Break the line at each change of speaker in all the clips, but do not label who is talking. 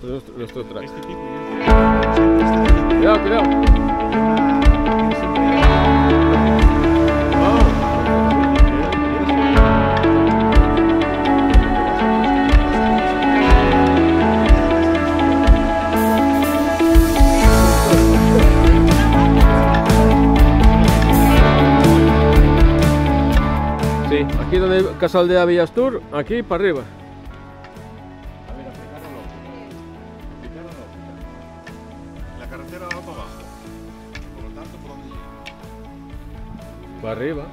nuestro track.
Este tipo
Cuidado, cuidado. Sí, aquí donde Casa Aldea Villastur, aquí para arriba.
A ver, aplicaron lógica. La carretera va para abajo. Por lo tanto, ¿por dónde llega?
Para arriba.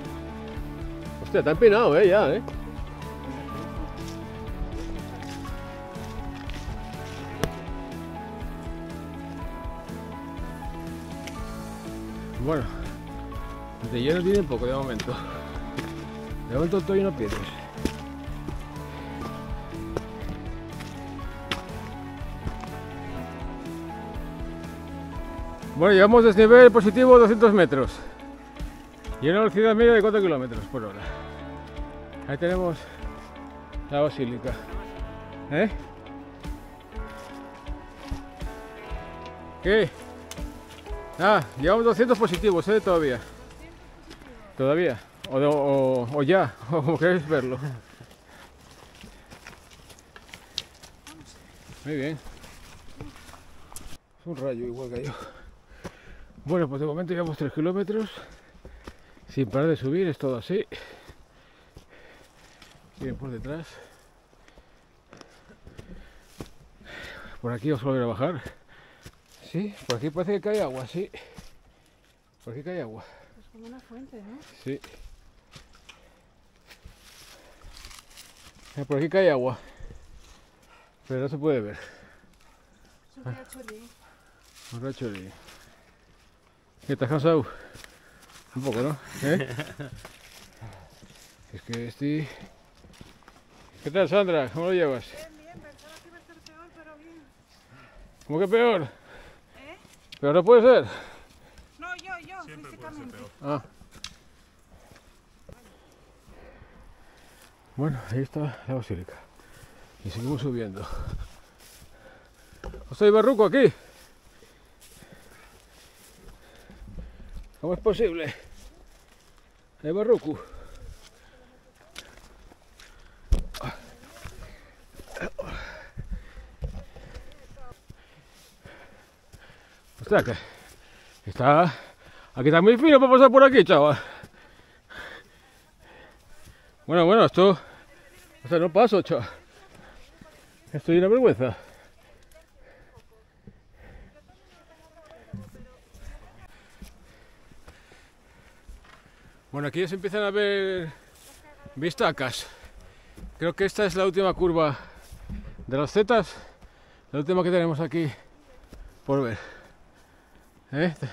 Hostia, está empinado, ya, Bueno, de lleno tiene poco de momento. De momento estoy no piedras. Bueno, llevamos desnivel positivo 200 metros y una velocidad media de 4 km por hora. Ahí tenemos la basílica. ¿Qué? Ah, llevamos 200 positivos, todavía. Todavía. O ya, o como queréis verlo. Muy bien. Es un rayo igual que yo. Bueno, pues de momento llevamos 3 kilómetros sin parar de subir, es todo así. Bien por detrás. Por aquí os volveré a bajar. Sí, por aquí parece que cae agua, sí. Por aquí cae agua.
Es como una fuente, ¿no?
Sí. Por aquí cae agua. Pero no se puede ver.
Es un riachuelo.
Un riachuelo. ¿Qué te has cansado? Un poco, ¿no? Es que estoy... ¿Qué tal, Sandra? ¿Cómo lo llevas?
Bien, pensaba que iba a estar peor, pero bien.
¿Cómo que peor? ¿Pero no puede ser?
No, yo,
Siempre
físicamente.
puede ser peor.
Ah. Bueno, ahí está la basílica. Y seguimos subiendo. ¿Os hay barruco aquí? ¿Cómo es posible? Hay barruco. Ostras, que está... Aquí está muy fino para pasar por aquí, chaval. Bueno, esto... O sea, no paso, chaval. Estoy una vergüenza. Bueno, aquí ya se empiezan a ver vistacas. Creo que esta es la última curva de las Zetas. La última que tenemos aquí por ver.
Ya desde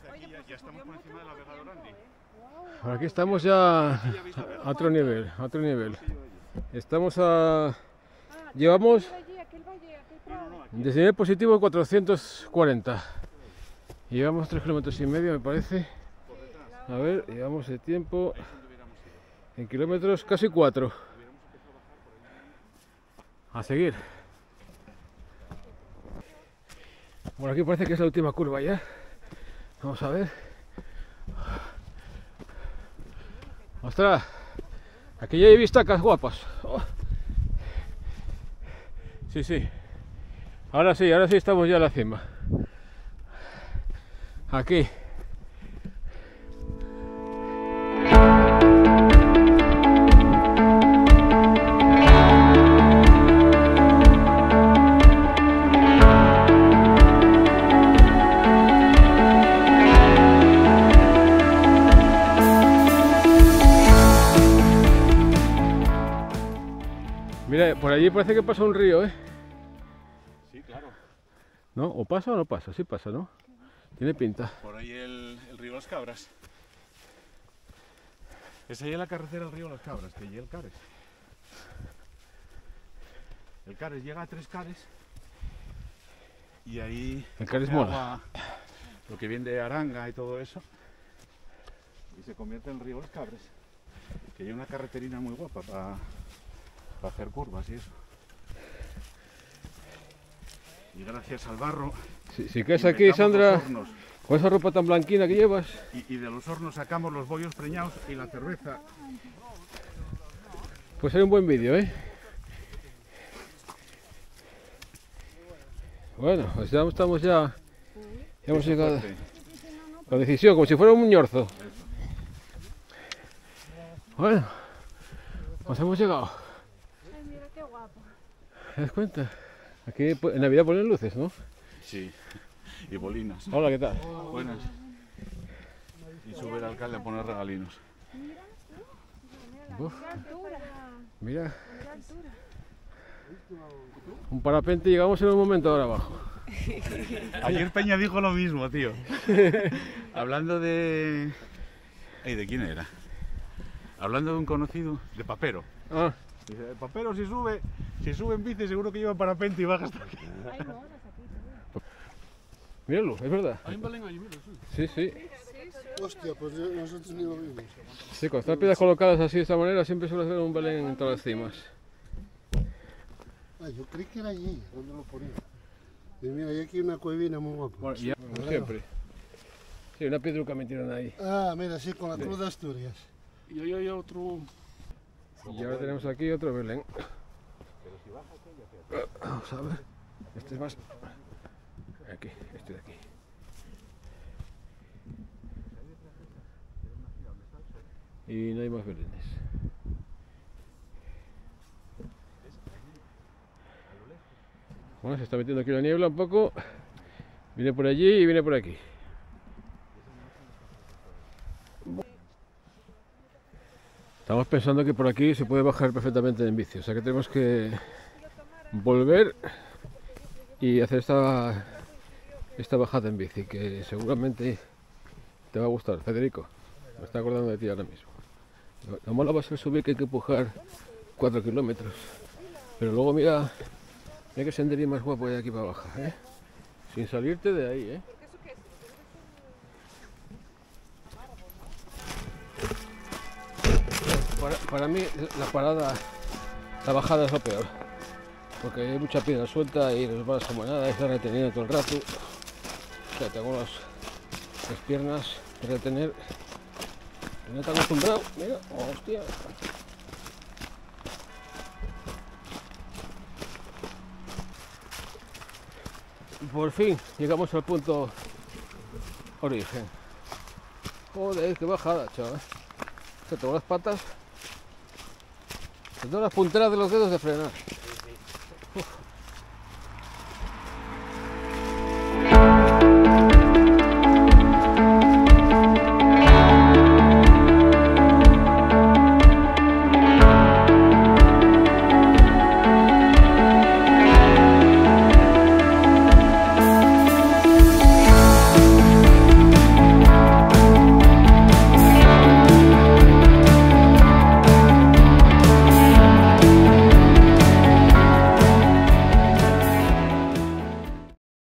aquí ya estamos por encima de la Vega Grande.
Por aquí estamos ya a otro nivel, Estamos a... Llevamos desnivel positivo 440. Llevamos 3,5 kilómetros, me parece. A ver, llevamos de tiempo en kilómetros casi 4. A seguir. Bueno, aquí parece que es la última curva ya. Vamos a ver. ¡Ostras! Aquí ya hay vistacas guapas. Oh. Sí. Ahora sí estamos ya en la cima. Aquí. Mira, por allí parece que pasa un río,
Sí, claro.
¿No? ¿O pasa o no pasa? Sí pasa, ¿no? Tiene pinta.
Por ahí el río Las Cabras. Es ahí en la carretera del río Las Cabras, que llega el Cares. El Cares llega a 3 Cares. Y ahí...
El Cares
coge
mola.
agua, lo que viene de Aranga y todo eso. Y se convierte en el río Las Cabras. Que hay una carreterina muy guapa para hacer curvas y eso. Y gracias al barro.
Si quedas aquí, Sandra,
los hornos.
con esa ropa tan blanquina que llevas.
Y de los hornos sacamos los bollos preñados y la cerveza.
Pues hay un buen vídeo, ¿eh? Bueno, pues ya estamos ya hemos llegado
Fuerte.
con decisión, como si fuera un ñorzo. Bueno, pues hemos llegado.
Ay, mira qué guapo.
¿Te das cuenta? Aquí en Navidad ponen luces, ¿no?
Sí. Y bolinas.
Hola, ¿qué tal?
Buenas. Y sube el alcalde a poner regalinos.
Uf,
Mira la altura.
mira,
Mira la altura.
un parapente y llegamos en un momento ahora abajo.
Ayer Peña dijo lo mismo, tío. Hablando de... Ey, ¿de quién era? Hablando de un conocido, de Papero.
Ah,
Dice, Papero si sube en bici seguro que lleva parapente y baja hasta aquí.
Hay monos aquí.
míralo, es verdad.
Hay un Belén allí, mira,
Sí,
sí.
sí.
Hostia, pues nosotros ni lo vimos.
Sí, con estas piedras colocadas así de esta manera siempre suele hacer un Belén en todas las cimas.
Ah, yo creí que era allí, donde lo ponía. Y mira, hay aquí una cuevina muy guapa.
Bueno, ya, como siempre. Sí, una piedruca metieron ahí.
Ah, mira, sí, con la cruz de Asturias.
Y ahí hay otro.
Y ahora tenemos aquí otro Belén. Vamos a ver. Este es más. Aquí, este de aquí. Y no hay más Belenes. Bueno, se está metiendo aquí la niebla un poco. Viene por allí y viene por aquí. Estamos pensando que por aquí se puede bajar perfectamente en bici, o sea que tenemos que volver y hacer esta bajada en bici, que seguramente te va a gustar. Federico, me está acordando de ti ahora mismo. Lo malo va a ser subir, que hay que empujar 4 kilómetros, pero luego mira qué senderío más guapo hay aquí para abajo, ¿eh? Sin salirte de ahí, ¿eh? Para mí la bajada es lo peor, porque hay mucha piedra suelta y nos vas como nada, está reteniendo todo el rato. O sea, tengo las piernas que retener. No está acostumbrado, mira, hostia. Por fin llegamos al punto origen. Joder, qué bajada, chaval. Que tengo las patas, que tengo las punteras de los dedos de frenar.